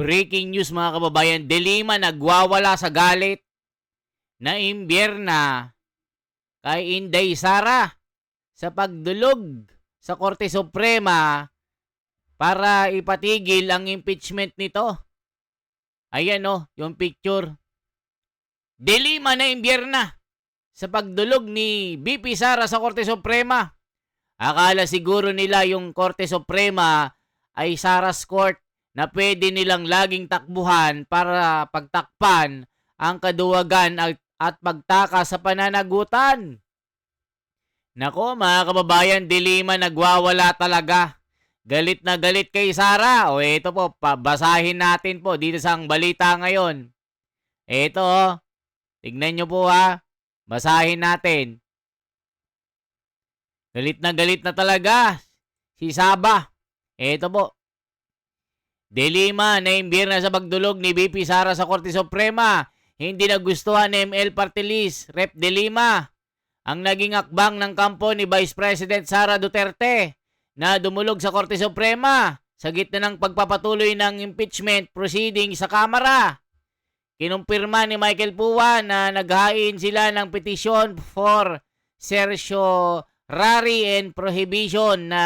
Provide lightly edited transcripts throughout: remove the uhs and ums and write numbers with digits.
Breaking news mga kababayan, De Lima nagwawala sa galit na imbierna kay Inday Sara sa pagdulog sa Korte Suprema para ipatigil ang impeachment nito. Ayan yung picture. De Lima na imbierna sa pagdulog ni VP Sara sa Korte Suprema. Akala siguro nila yung Korte Suprema ay Sara's Court na pwede nilang laging takbuhan para pagtakpan ang kaduwagan at pagtaka sa pananagutan. Nako mga kababayan, De Lima nagwawala talaga. Galit na galit kay Sara. O ito po, basahin natin po dito sa balita ngayon. Ito tignan nyo po basahin natin. Galit na talaga si Saba. Ito po. De Lima na imbierna sa pagdulog ni VP Sara sa Korte Suprema. Hindi nagustuhan ni ML Party List, Rep. De Lima ang naging akbang ng kampo ni Vice President Sara Duterte na dumulog sa Korte Suprema sa gitna ng pagpapatuloy ng impeachment proceeding sa Kamara. Kinumpirma ni Michael Puwa na naghain sila ng petisyon for certiorari and prohibition na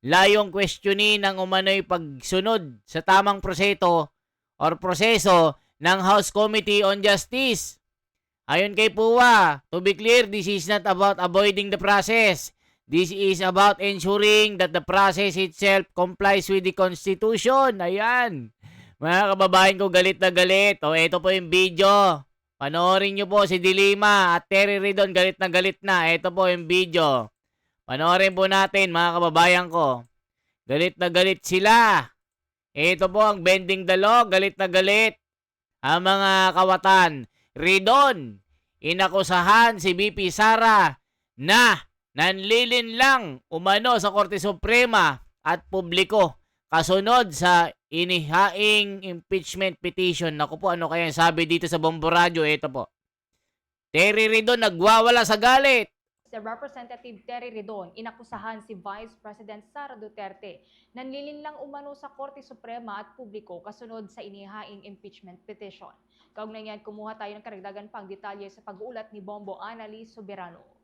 layong questionin ng umano'y pagsunod sa tamang proseso ng House Committee on Justice. Ayon kay Puwa, to be clear, this is not about avoiding the process. This is about ensuring that the process itself complies with the Constitution. Ayan. Mga kababayan ko, galit na galit. O, ito po yung video. Panoorin nyo po si De Lima at Terry Ridon, galit na. Ito po yung video. Panoorin po natin, mga kababayan ko. Galit na galit sila. Ito po ang bending the law, galit na galit. Ang mga kawatan. Ridon, inakusahan si VP Sara na nanlilin lang umano sa Korte Suprema at publiko kasunod sa inihaing impeachment petition. Naku po, ano kaya sabi dito sa Bombo Radio? Ito po. Terry Ridon nagwawala sa galit. Si Representative Terry Ridon, inakusahan si Vice President Sara Duterte. Nanlilin lang umano sa Korte Suprema at publiko kasunod sa inihaing impeachment petition. Kaugnay niyan, kumuha tayo ng karagdagan pang detalye sa pag-uulat ni Bombo Annalise Soberano.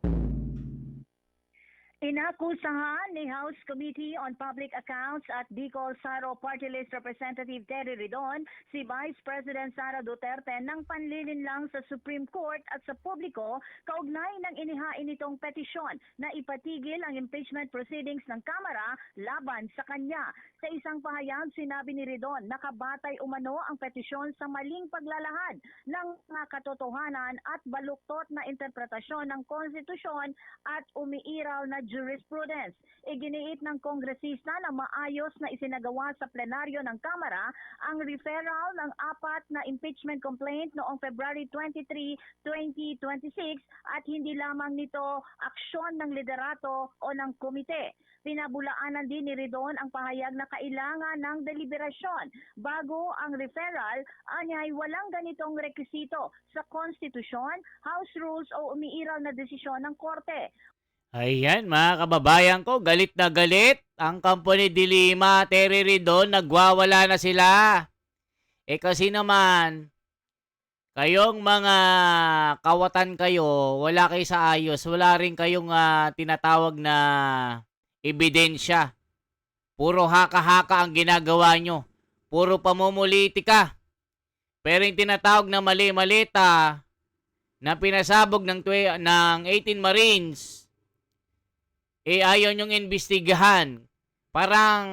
Inakusahan ni House Committee on Public Accounts at Bicol Saro Party List Representative Terry Ridon si Vice President Sara Duterte ng panlilin lang sa Supreme Court at sa publiko kaugnay ng inihain nitong petisyon na ipatigil ang impeachment proceedings ng Kamara laban sa kanya. Sa isang pahayag, sinabi ni Ridon nakabatay umano ang petisyon sa maling paglalahad ng mga katotohanan at baluktot na interpretasyon ng konstitusyon at umiiral na jurisprudence. Iginiit ng kongresista na maayos na isinagawa sa plenaryo ng Kamara ang referral ng 4 na impeachment complaint noong February 23, 2026 at hindi lamang nito aksyon ng liderato o ng komite. Pinabulaanan din ni Ridon ang pahayag na kailangan ng deliberasyon bago ang referral, anyay walang ganitong rekisito sa konstitusyon, House Rules o umiiral na desisyon ng Korte. Ayan mga kababayan ko, galit na galit. Ang kampo ni De Lima, Terry Ridon, nagwawala na sila. Kasi naman, kayong mga kawatan kayo, wala kayo sa ayos. Wala rin kayong tinatawag na ebidensya. Puro haka-haka ang ginagawa nyo. Puro pamumulitika. Pero yung tinatawag na mali-malita na pinasabog ng 18 Marines, ayaw nyong imbestigahan. Parang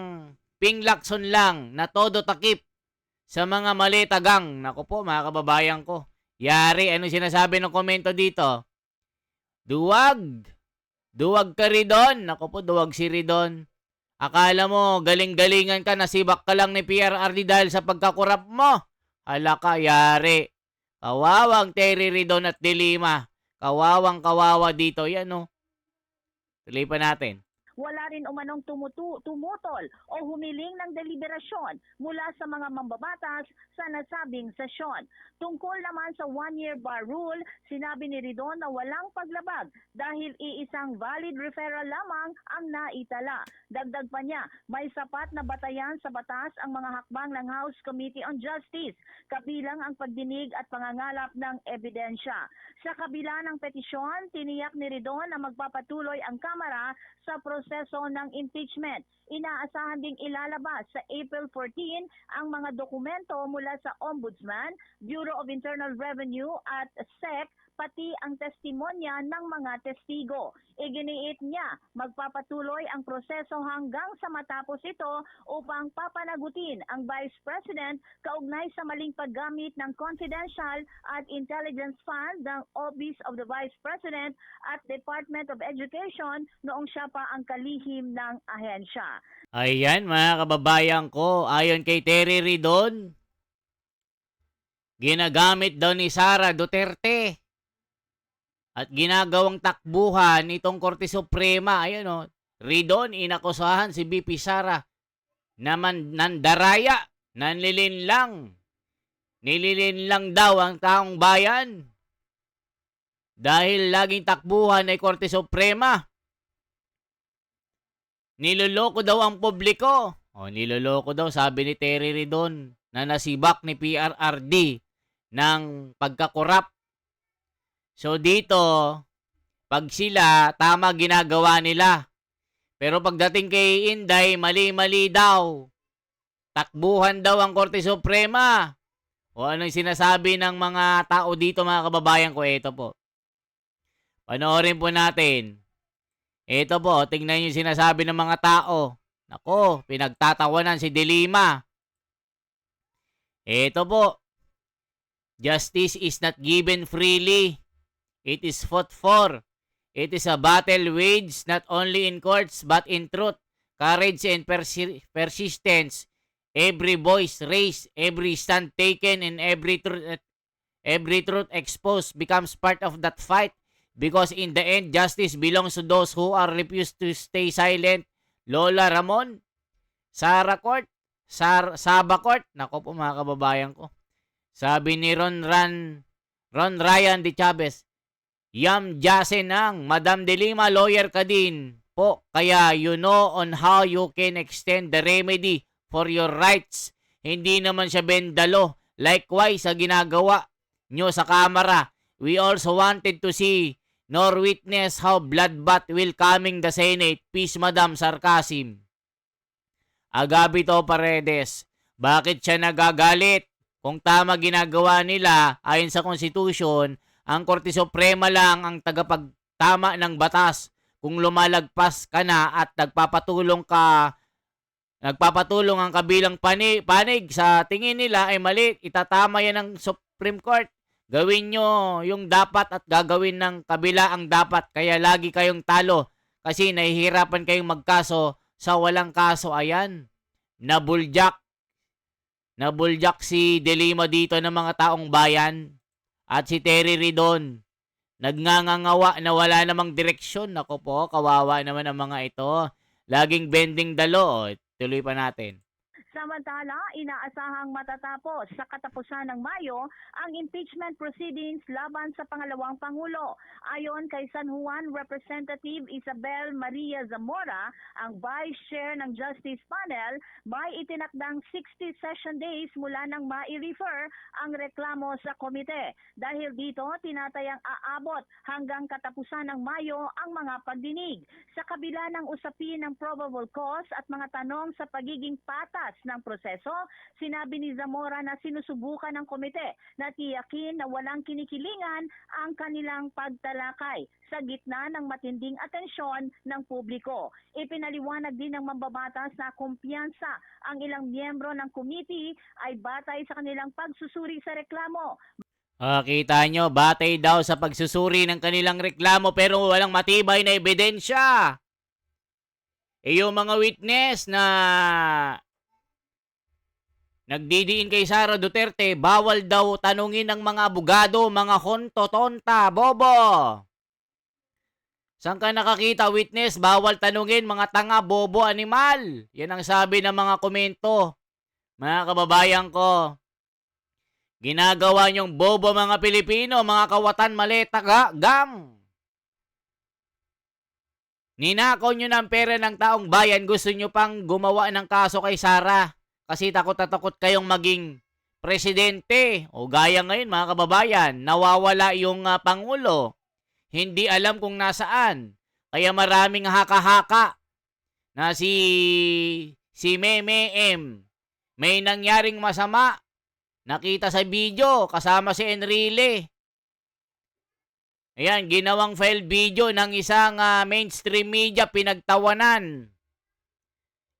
Ping Lacson lang na todo takip sa mga malitagang. Naku po mga kababayan ko. Yari, ano sinasabi ng komento dito? Duwag. Duwag ka Ridon. Naku po, duwag si Ridon. Akala mo, galing-galingan ka, nasibak ka lang ni PRRD dahil sa pagkakurap mo. Hala ka, yari. Kawawang Terry Ridon at De Lima. Kawawang kawawa dito. Yan tuloy pa natin. Wala rin umanong tumutol o humiling ng deliberasyon mula sa mga mambabatas sa nasabing sesyon. Tungkol naman sa one-year bar rule, sinabi ni Ridon na walang paglabag dahil iisang valid referral lamang ang naitala. Dagdag pa niya, may sapat na batayan sa batas ang mga hakbang ng House Committee on Justice, kabilang ang pagdinig at pangangalap ng ebidensya. Sa kabila ng petisyon, tiniyak ni Ridon na magpapatuloy ang Kamara sa proseso ng impeachment. Inaasahan ding ilalabas sa April 14 ang mga dokumento mula sa Ombudsman, Bureau of Internal Revenue at SEC, pati ang testimonya ng mga testigo. Iginiit niya, magpapatuloy ang proseso hanggang sa matapos ito upang papanagutin ang Vice President kaugnay sa maling paggamit ng confidential at intelligence fund ng Office of the Vice President at Department of Education noong siya pa ang kalihim ng ahensya. Ayan mga kababayan ko, ayon kay Terry Ridon, ginagamit daw ni Sara Duterte at ginagawang takbuhan itong Korte Suprema. Ayun o, Ridon, inakusahan si BP Sara naman nandaraya, nanlilinlang. Nililinlang daw ang taong bayan dahil laging takbuhan ay Korte Suprema. Niloloko daw ang publiko. O, niloloko daw, sabi ni Terry Ridon na nasibak ni PRRD ng pagkakorap. So dito, pag sila, tama ginagawa nila. Pero pagdating kay Inday, mali-mali daw. Takbuhan daw ang Korte Suprema. O ano yung sinasabi ng mga tao dito, mga kababayan ko? Ito po. Panoorin po natin. Ito po, tingnan yung sinasabi ng mga tao. Nako, pinagtatawanan si De Lima. Ito po. Justice is not given freely. It is fought for. It is a battle waged not only in courts but in truth, courage and persistence. Every voice raised, every stand taken, and every truth exposed becomes part of that fight. Because in the end, justice belongs to those who are refused to stay silent. Lola Ramon, Sara Court, Saba Court. Nako po mga kababayan ko. Sabi ni Ron Ryan de Chavez, Yam Jasenang, Madam De Lima, lawyer ka din po. Kaya you know on how you can extend the remedy for your rights. Hindi naman siya bendalo. Likewise, sa ginagawa nyo sa Kamara, we also wanted to see nor witness how bloodbath will coming the Senate. Peace, Madam, sarcasm. Agapito Paredes, bakit siya nagagalit? Kung tama ginagawa nila ayon sa Constitution, ang Korte Suprema lang ang tagapagtama ng batas. Kung lumalagpas ka na at nagpapatulong ang kabilang panig sa tingin nila ay mali, itatama yan ng Supreme Court. Gawin nyo yung dapat at gagawin ng kabila ang dapat. Kaya lagi kayong talo kasi nahihirapan kayong magkaso sa walang kaso. Ayan, nabuljak si De Lima dito ng mga taong bayan. At si Terry Ridon, nagngangangawa na wala namang direksyon. Nako po, kawawa naman ang mga ito. Laging bending the law. Tuloy pa natin. Samantala, inaasahang matatapos sa katapusan ng Mayo ang impeachment proceedings laban sa pangalawang Pangulo. Ayon kay San Juan Representative Isabel Maria Zamora, ang Vice Chair ng Justice Panel, may itinakdang 60 session days mula nang mai-refer ang reklamo sa komite. Dahil dito, tinatayang aabot hanggang katapusan ng Mayo ang mga pagdinig. Sa kabila ng usapin ng probable cause at mga tanong sa pagiging patas ng proseso, sinabi ni Zamora na sinusubukan ng komite na tiyakin na walang kinikilingan ang kanilang pagtalakay sa gitna ng matinding atensyon ng publiko. Ipinaliwanag din ng mambabatas na kumpiyansa ang ilang miyembro ng committee ay batay sa kanilang pagsusuri sa reklamo. Kita nyo, batay daw sa pagsusuri ng kanilang reklamo pero walang matibay na ebidensya. Yung mga witness na nagdidiin kay Sara Duterte, bawal daw tanungin ng mga abogado, mga honto, tonta, bobo. Saan ka nakakita, witness? Bawal tanungin, mga tanga, bobo, animal. Yan ang sabi ng mga komento. Mga kababayan ko, ginagawa niyong bobo mga Pilipino, mga kawatan, maleta, gang. Ninakaw nyo ng pera ng taong bayan, gusto nyo pang gumawa ng kaso kay Sara. Kasi takot na takot kayong maging presidente. O gaya ngayon mga kababayan, nawawala yung Pangulo. Hindi alam kung nasaan. Kaya maraming haka-haka na si Meme M. May nangyaring masama. Nakita sa video kasama si Enrile. Ayan, ginawang file video ng isang mainstream media, pinagtawanan.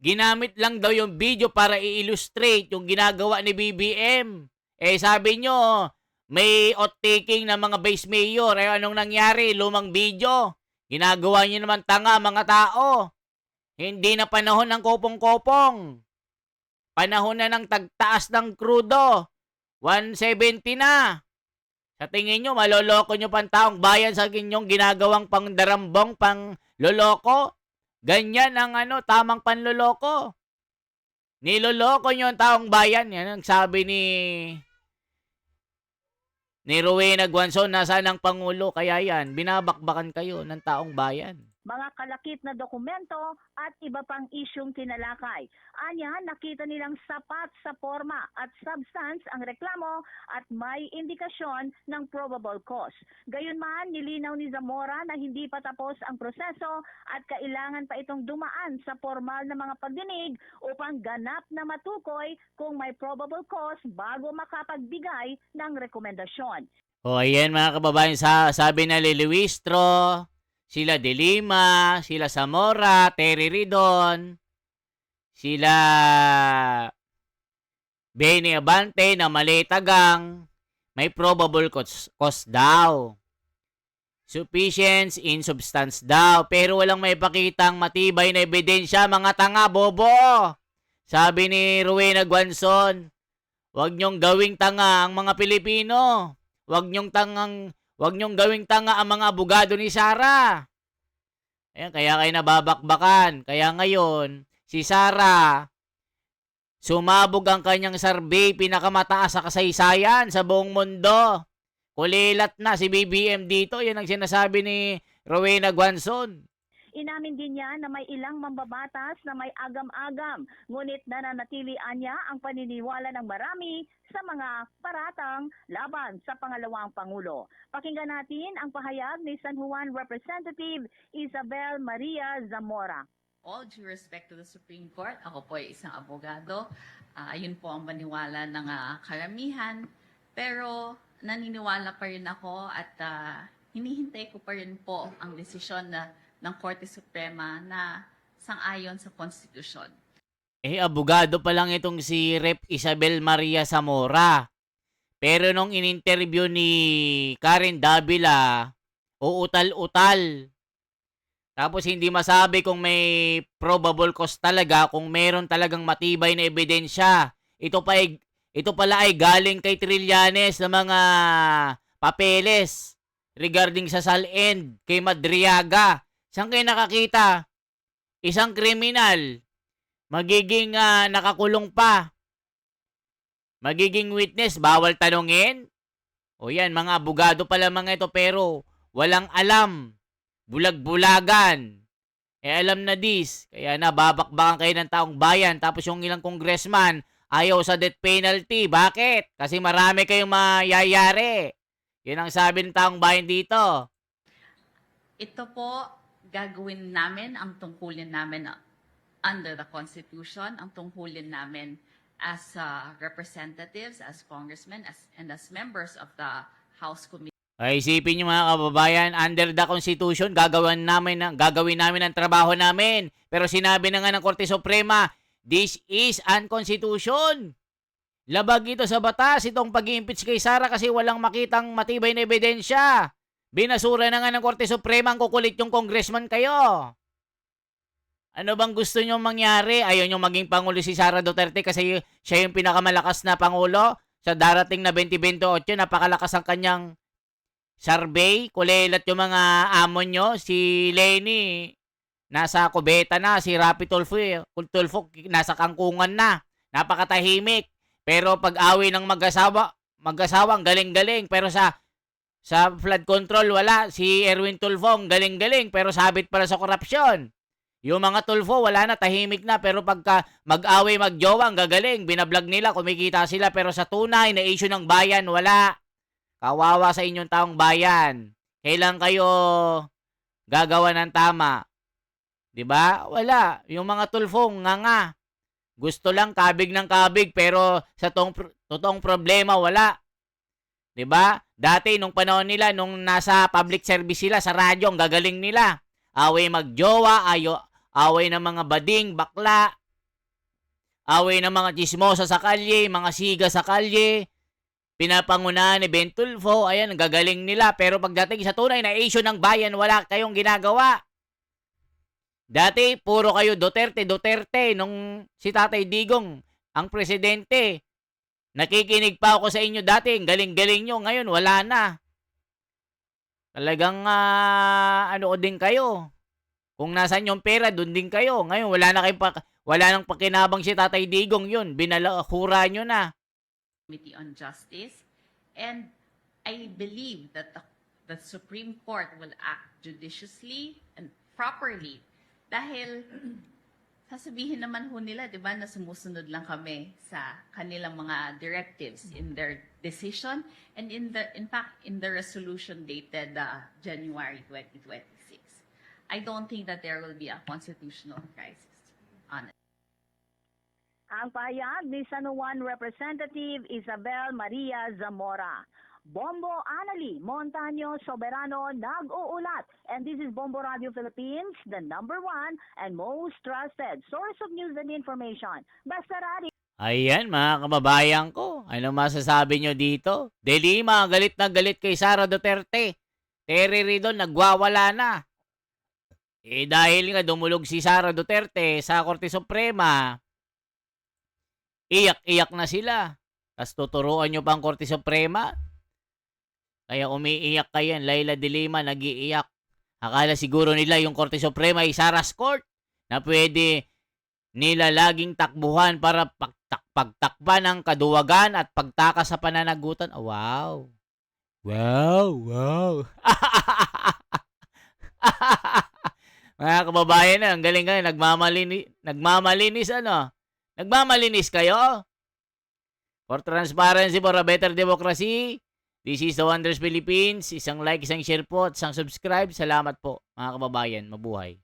Ginamit lang daw yung video para i-illustrate yung ginagawa ni BBM. Sabi nyo, may outtaking ng mga vice mayor. Anong nangyari? Lumang video. Ginagawa nyo naman tanga mga tao. Hindi na panahon ng kopong-kopong. Panahon na ng tagtaas ng krudo. 170 na. Sa tingin nyo, maloloko nyo pang taong bayan sa inyong ginagawang pangdarambong, panloloko? Ganyan ang tamang panloloko. Niloloko nyo ang taong bayan. Yan ang sabi ni Rowena Guanzon, nasaan ang Pangulo? Kaya yan, binabakbakan kayo ng taong bayan. Mga kalakip na dokumento at iba pang isyong tinalakay. Anya, nakita nilang sapat sa forma at substance ang reklamo at may indikasyon ng probable cause. Gayunman, nilinaw ni Zamora na hindi pa tapos ang proseso at kailangan pa itong dumaan sa formal na mga pagdinig upang ganap na matukoy kung may probable cause bago makapagbigay ng rekomendasyon. O ayan mga kababayan, sabi na Liliwistro, sila De Lima, sila Zamora, Terry Ridon, sila Benny Abante na Maletagang, may probable cause daw. Sufficiency in substance daw, pero walang may pakitang matibay na ebidensya, mga tanga, bobo. Sabi ni Rowena Guanzon, huwag nyong gawing tanga ang mga Pilipino. Huwag nyong gawing tanga ang mga abogado ni Sara. Ayan, kaya kayo nababakbakan. Kaya ngayon, si Sara, sumabog ang kanyang survey, pinakamataas sa kasaysayan sa buong mundo. Kulilat na si BBM dito. Yan ang sinasabi ni Rowena Guanzon. Inamin din niya na may ilang mambabatas na may agam-agam, ngunit nananatilian niya ang paniniwala ng marami sa mga paratang laban sa pangalawang Pangulo. Pakinggan natin ang pahayag ni San Juan Representative Isabel Maria Zamora. All due respect to the Supreme Court, ako po ay isang abogado. Ayun po ang paniwala ng karamihan. Pero naniniwala pa rin ako at hinihintay ko pa rin po ang desisyon ng Korte Suprema na sang-ayon sa konstitusyon. Abogado pa lang itong si Rep. Isabel Maria Zamora. Pero nung in-interview ni Karen Davila, uutal-utal. Tapos hindi masabi kung may probable cause talaga, kung meron talagang matibay na ebidensya. Ito pala ay galing kay Trillanes na mga papeles regarding sa SALEND, kay Madriaga. Saan kayo nakakita? Isang kriminal, magiging nakakulong pa. Magiging witness, bawal tanungin? O yan, mga abogado pala mga ito, pero walang alam. Bulag-bulagan. Alam na dis. Kaya nababakbakan kayo ng taong bayan. Tapos yung ilang congressman, ayaw sa death penalty. Bakit? Kasi marami kayong mayayari. Yan ang sabi ng taong bayan dito. Ito po, gagawin namin ang tungkulin namin under the Constitution, ang tungkulin namin as representatives, as congressmen, and as members of the House Committee. Ay, isipin nyo mga kababayan, under the Constitution, gagawin namin ang trabaho namin. Pero sinabi na nga ng Korte Suprema, this is unconstitution. Labag ito sa batas, itong pag-i-impeach kay Sara kasi walang makitang matibay na ebidensya. Binasura na nga ng Korte Suprema, ang kukulit yung congressman kayo. Ano bang gusto nyo mangyari? Ayaw nyo maging Pangulo si Sara Duterte kasi siya yung pinakamalakas na Pangulo? Sa darating na 2028, napakalakas ang kanyang survey. Kulilat yung mga amon nyo. Si Lenny, nasa kubeta na. Si Rapi Tulfo, nasa kangkungan na. Napakatahimik. Pero pag-away ng mag-asawa, ang galing-galing. Pero sa Sa flood control, wala. Si Erwin Tulfo, galing-galing, pero sabit pala sa korupsyon. Yung mga Tulfo, wala na, tahimik na, pero pagka mag-away, mag-jowa, ang gagaling. Binablog nila, kumikita sila, pero sa tunay na issue ng bayan, wala. Kawawa sa inyong taong bayan. Kailan kayo gagawa ng tama? 'Di ba? Wala. Yung mga Tulfo, nga. Gusto lang kabig ng kabig, pero sa totoong problema, wala. 'Di ba? Dati, nung panahon nila, nung nasa public service sila, sa radyo, ang gagaling nila. Away magjowa, away ng mga bading, bakla, away ng mga chismosa sa kalye, mga siga sa kalye, pinapangunahan ni Ben Tulfo, ayan, ang gagaling nila. Pero pagdating sa tunay na issue ng bayan, wala kayong ginagawa. Dati, puro kayo Duterte, nung si Tatay Digong, ang presidente. Nakikinig pa ako sa inyo dati, ang galing-galing nyo, ngayon wala na. Talagang, ano din kayo. Kung nasan yung pera, doon din kayo. Ngayon, wala nang pakinabang si Tatay Digong yun. Binalahura nyo na. Committee on Justice, and I believe that the Supreme Court will act judiciously and properly dahil sasabihin naman ho nila, di ba, na sumusunod lang kami sa kanilang mga directives in their decision and in fact in the resolution dated January 2026. I don't think that there will be a constitutional crisis on it. Ang pahayag ni San Juan Representative Isabel Maria Zamora. Bombo Anali Montaño Soberano nag-uulat. And this is Bombo Radio Philippines, the #1 and most trusted source of news and information. Basta Radio. Ayan, mga kababayan ko. Ano masasabi nyo dito? De Lima, galit na galit kay Sara Duterte. Terry Ridon, nagwawala na. Dahil nga dumulog si Sara Duterte sa Korte Suprema, iyak-iyak na sila. Tapos tuturuan nyo pa ang Korte Suprema. Kaya umiiyak kayo. Laila De Lima, nag-iiyak. Akala siguro nila yung Korte Suprema ay Sara's Court na pwede nila laging takbuhan para pagtakpan ng kaduwagan at pagtakas sa pananagutan. Oh, wow. Wow. Mga kababayan na, ang galing kayo. Nagmamalinis ano? Nagmamalinis kayo? For transparency, for a better democracy, this is the Wonders Philippines. Isang like, isang share po, at isang subscribe. Salamat po, mga kababayan. Mabuhay.